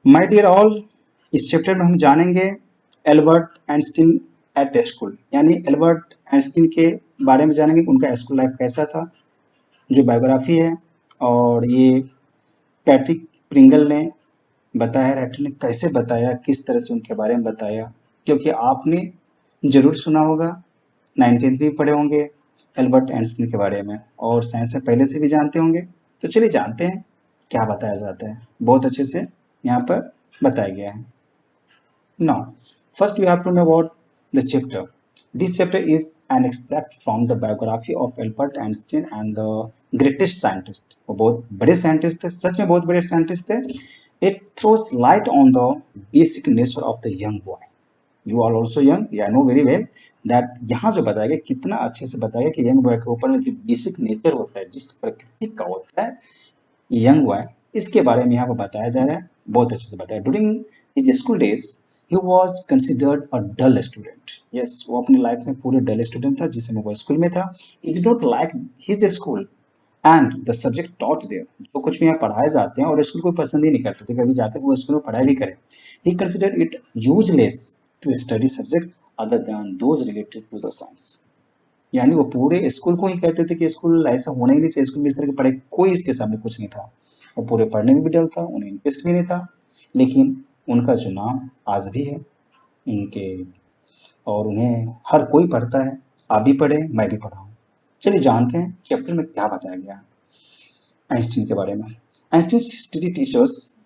My dear all, इस chapter में हम जानेंगे एल्बर्ट आइंस्टीन एट स्कूल, यानी एल्बर्ट आइंस्टीन के बारे में जानेंगे कि उनका स्कूल लाइफ कैसा था, जो बायोग्राफी है। और ये पैट्रिक प्रिंगल ने बताया, राइटर ने कैसे बताया, किस तरह से उनके बारे में बताया, क्योंकि आपने जरूर सुना होगा, 19th भी पढ़े होंगे एल्बर्ट आइंस्टीन के बारे में, और साइंस में पहले से भी जानते होंगे। तो चलिए जानते हैं क्या बताया जाता है। बहुत अच्छे से यहाँ पर बताया गया है। Now, first we have to know about the chapter. This chapter is an extract from the biography of Albert Einstein and the greatest scientist. वो बहुत बड़े साइंटिस्ट थे, सच में बहुत बड़े साइंटिस्ट थे। It throws light on the basic nature of the young boy. You are also young, yeah, I know very well that यहाँ जो बताया गया कितना अच्छे से बताया गया कि यंग बॉय के ऊपर में जो बेसिक नेचर होता है, जिस प्रकृति का होता है यंग बॉय, इसके बारे में यहाँ पर बताया जा रहा है। बहुत अच्छे से बताया। During his school days he was considered a dull student. Yes, वो अपनी लाइफ में पूरे डल स्टूडेंट था जिस समय वो स्कूल में था। He did not like his school and the subject taught there. जो कुछ भी यहाँ पढ़ाए जाते हैं और स्कूल को पसंद ही नहीं करते थे, कभी जाकर वो स्कूल में पढ़ाई भी करें। He considered it useless to study subject other than those related to the science. यानी वो पूरे स्कूल को ही कहते थे कि स्कूल ऐसा होना ही नहीं चाहिए, स्कूल में इस तरह की पढ़ाई कोई इसके सामने कुछ नहीं था। वो पूरे पढ़ने में भी डल था, उन्हें इंटरेस्ट भी नहीं था। लेकिन उनका जो नाम आज भी है इनके, और उन्हें हर कोई पढ़ता है। आप भी पढ़े, मैं भी पढ़ा हूँ। चलिए जानते हैं चैप्टर में क्या बताया गया है आइंस्टीन के बारे में। Einstein history teachers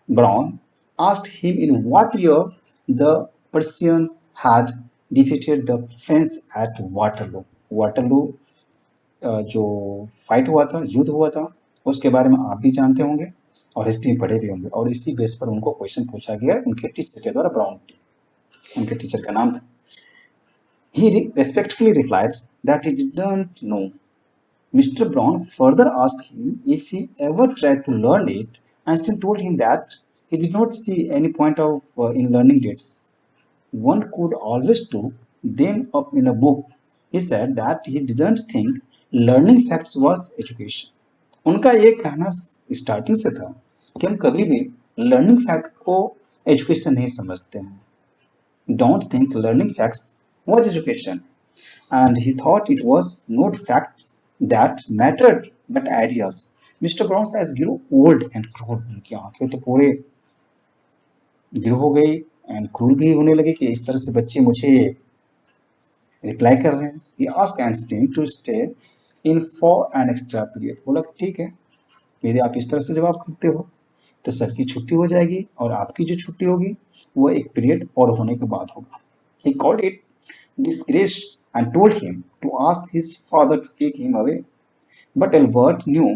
Brown asked him in what year the Persians had defeated the French at Waterloo. Waterloo जो फाइट हुआ था, युद्ध हुआ था, उसके बारे में आप भी जानते होंगे और हिस्ट्री में पढ़े भी होंगे। और इसी बेस पर उनको क्वेश्चन पूछा गया उनके टीचर के द्वारा। ब्राउन, उनके टीचर का नाम था। He respectfully replied that he didn't know. Mr. Brown further asked him if he ever tried to learn it. Einstein told him that he did not see any point of in learning dates. One could always do them up in a book. He said that he didn't think learning facts was education. उनका ये कहना starting से था कि हम कभी भी learning fact को एजुकेशन नहीं समझते हैं। Don't think learning facts was education. And he thought it was not facts that mattered but ideas. Mr. Brown's eyes grew old and cruel. उनकी आंखें तो पूरे ग्रो हो गई एंड क्रूल भी होने लगे कि इस तरह से बच्चे मुझे रिप्लाई कर रहे हैं। He asked Einstein to stay in for an extra period. बोला ठीक है, यदि आप इस तरह से जवाब करते हो तो सबकी छुट्टी हो जाएगी और आपकी जो छुट्टी होगी वो एक पीरियड और होने के बाद होगा। He called it disgrace and told him to ask his father to take him away. But Albert knew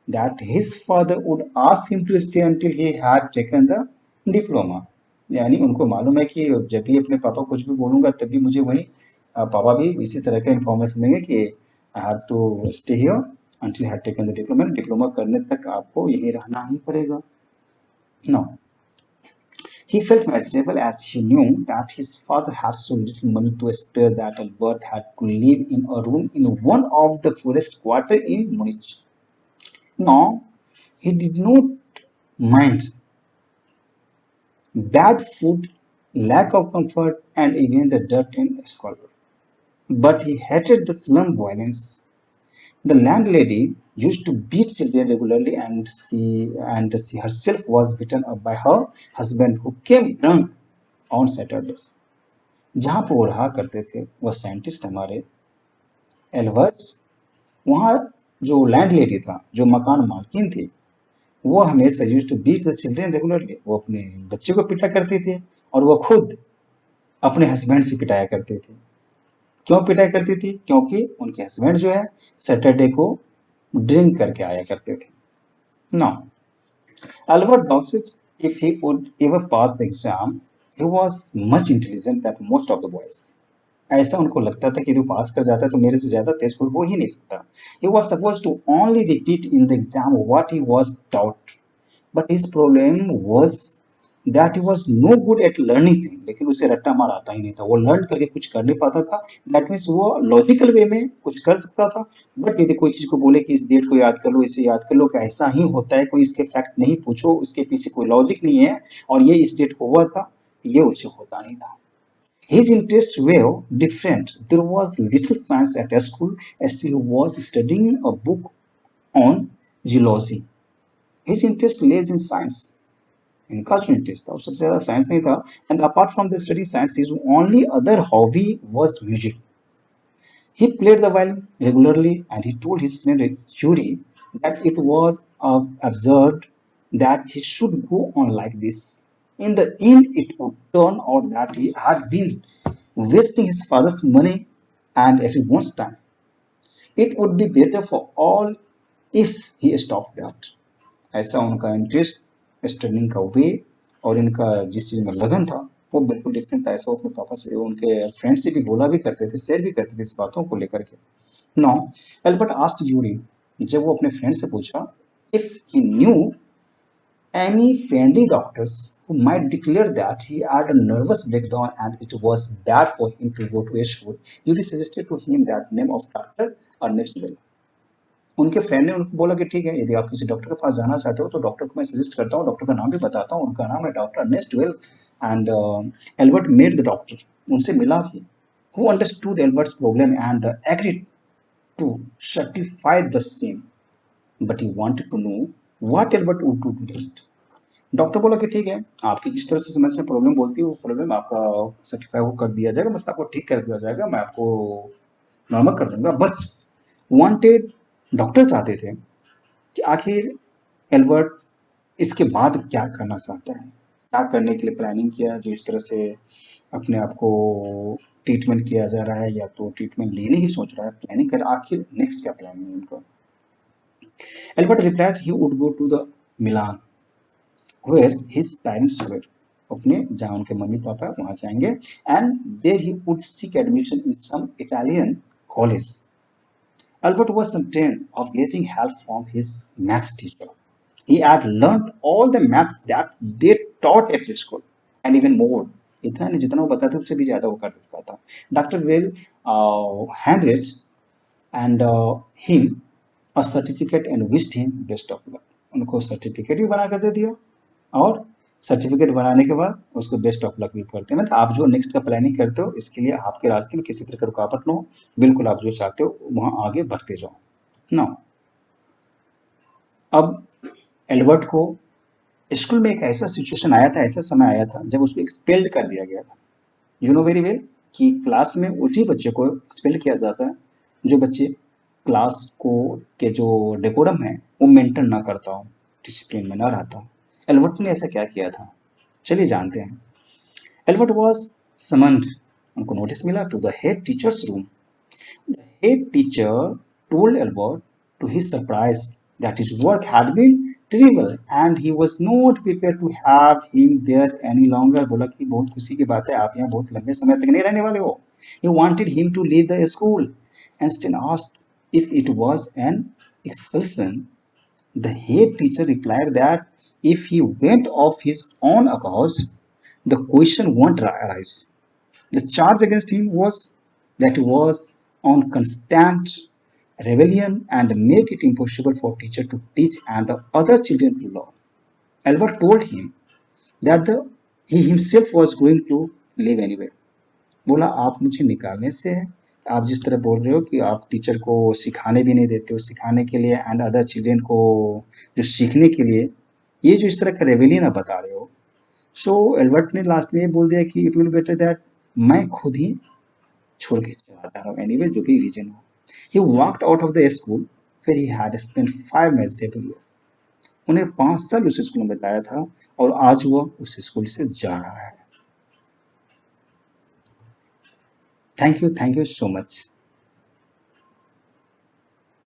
that his father would ask him to stay until he had taken the diploma. यानी उनको मालूम है कि जब भी अपने पापा कुछ भी बोलूंगा तभी मुझे वही पापा भी इसी तरह का इन्फॉर्मेशन देंगे कि I have to stay here until you had taken the diploma. Diploma करने तक आपको यहीं रहना ही पड़ेगा। Now, he felt miserable as he knew that his father had so little money to spare that Albert had to live in a room in one of the poorest quarters in Munich. Now, he did not mind bad food, lack of comfort, and even the dirt in school. But he hated the slum violence. The landlady used to beat children regularly, and she herself was beaten up by her husband, who came drunk on Saturdays. जहाँ पर वो रहा करते थे वो scientist हमारे Albert's, वहाँ जो लैंड लेडी था, जो मकान मालकिन थी, वो हमेशा use to beat the children regularly. वो अपने बच्चे को पिटा करती थी और वो खुद अपने हस्बैंड से पिटाया करते थे। क्यों पिटाया करती थी? क्योंकि उनके हस्बैंड जो है सैटरडे को ड्रिंक करके आया करते थे। Now Albert doubts if he would ever pass the exam. He was much intelligent than most of the boys. ऐसा उनको लगता था कि यदि पास कर जाता है तो मेरे से ज्यादा तेज कोई हो ही नहीं सकता। He was supposed to only repeat in the exam what he was taught. But his problem was that he was no good at learning thing, लेकिन उसे रट्टा मार आता ही नहीं था, वो लर्न करके कुछ कर नहीं पाता था। दैट मीन्स वो लॉजिकल वे में कुछ कर सकता था, बट यदि कोई चीज को बोले कि इस डेट को याद कर लो, इसे याद कर लो कि ऐसा ही होता है, कोई इसके फैक्ट नहीं पूछो, उसके पीछे कोई लॉजिक नहीं है और ये इस डेट को हुआ था, ये उसे होता नहीं था। His interests were different. There was little science at school, still he was studying a book on geology. His interest lays in science. इनका जो इंटरेस्ट था वो सबसे ज्यादा साइंस में ही था। And apart from the study science his only other hobby was music. He played the violin regularly and he told his friend Yuri that it was absurd that he should go on like this. In the end, it would turn out that he had been wasting his father's money and everyone's time. It would be better for all if he stopped that. ऐसा उनका interest, studying का वे और इनका जिस चीज में लगन था वो बिल्कुल डिफरेंट था। ऐसा वो अपने पापा से, उनके फ्रेंड से भी बोला भी करते थे, शेयर भी करते थे इस बातों को लेकर के। नाउ एल्बर्ट आस्क्ड यूरी, जब वो अपने फ्रेंड से पूछा if he new any friendly doctors who might declare that he had a nervous breakdown and it was bad for him to go to a school, Yuri suggested to him that name of doctor Ernest Bell. उनके friend ने उनको बोला कि ठीक है, यदि आप किसी डॉक्टर के पास जाना चाहते हो तो डॉक्टर को मैं सजेस्ट करता हूँ, डॉक्टर का नाम भी बताता हूँ, उनका नाम है doctor Ernest Weil. And Albert met the doctor, उनसे मिला भी, who understood Albert's problem and agreed to certify the same, but he wanted to know what Albert would do next. Doctor बोला कि ठीक है, आपकी जिस तरह से समस्या प्रॉब्लम बोलती है वो प्रॉब्लम आपका सर्टिफाई वो कर दिया जाएगा, मतलब आपको ठीक कर दिया जाएगा, मैं आपको नॉर्मल कर दूंगा। बट वांटेड, डॉक्टर चाहते थे कि आखिर एल्बर्ट इसके बाद क्या करना चाहता है, क्या करने के लिए प्लानिंग किया, जो इस तरह से अपने आप को ट्रीटमेंट किया जा रहा है या तो ट्रीटमेंट लेने की सोच रहा है, प्लानिंग कर आखिर नेक्स्ट क्या प्लानिंग है उनका। Albert replied he would go to the Milan where his parents were, अपने जहाँ उनके मम्मी पापा वहां जाएंगे, and there he would seek admission in some Italian college. Albert was certain of getting help from his maths teacher. He had learned all the maths that they taught at school and even more. इतना नहीं, जितना वो बताते उससे भी ज्यादा वो कर चुका था। Doctor well handed and him a certificate and wished him best of luck. उनको सर्टिफिकेट भी बना कर दे दिया और सर्टिफिकेट बनाने के बाद उसको बेस्ट ऑफ लक भी करते हैं। मतलब आप जो नेक्स्ट का प्लानिंग करते हो इसके लिए आपके रास्ते में किसी तरह का रुकावट ना हो, बिल्कुल आप जो चाहते हो वहां आगे बढ़ते जाओ ना। अब एल्बर्ट को स्कूल में एक ऐसा सिचुएशन आया था, ऐसा समय आया था जब उसको एक्सपेल्ड कर दिया गया था। यू नो वेरी वेल कि क्लास में उसी बच्चे को एक्सपेल्ड किया जाता है जो बच्चे क्लास को के जो डेकोरम है वो मेंटेन ना करता हो, डिसिप्लिन में ना रहता हो। एल्बर्ट ने ऐसा क्या किया था, चलिए जानते हैं। एल्बर्ट was summoned, उनको नोटिस मिला to the head teacher's room. The head teacher told Albert, to his surprise, that his work had been terrible and he was not prepared to have him there any longer. बोला कि बहुत खुशी की बात है, आप यहाँ बहुत लंबे समय तक नहीं रहने वाले हो। He wanted him to leave the school and still asked if it was an expulsion. The head teacher replied that if he went of his own accord, the question won't arise. The charge against him was that he was on constant rebellion and make it impossible for teacher to teach and the other children to learn. Albert told him that he himself was going to leave anyway. बोला आप मुझे निकालने से है, आप जिस तरह बोल रहे हो कि आप टीचर को सिखाने भी नहीं देते हो, सिखाने के लिए एंड अदर चिल्ड्रेन को जो सीखने के लिए, ये जो इस तरह का रेवेलियन आप बता रहे हो। सो एल्बर्ट ने लास्ट में ये बोल दिया कि इट विल बेटर दैट मैं खुद ही छोड़ के चला जा रहा हूँ, एनीवे जो भी रीजन हो। He walked out of the school फिर he had spent 5 miserable years. उन्हें 5 साल उस स्कूल में बताया था और आज वह उस स्कूल से जा रहा है। Thank you so much.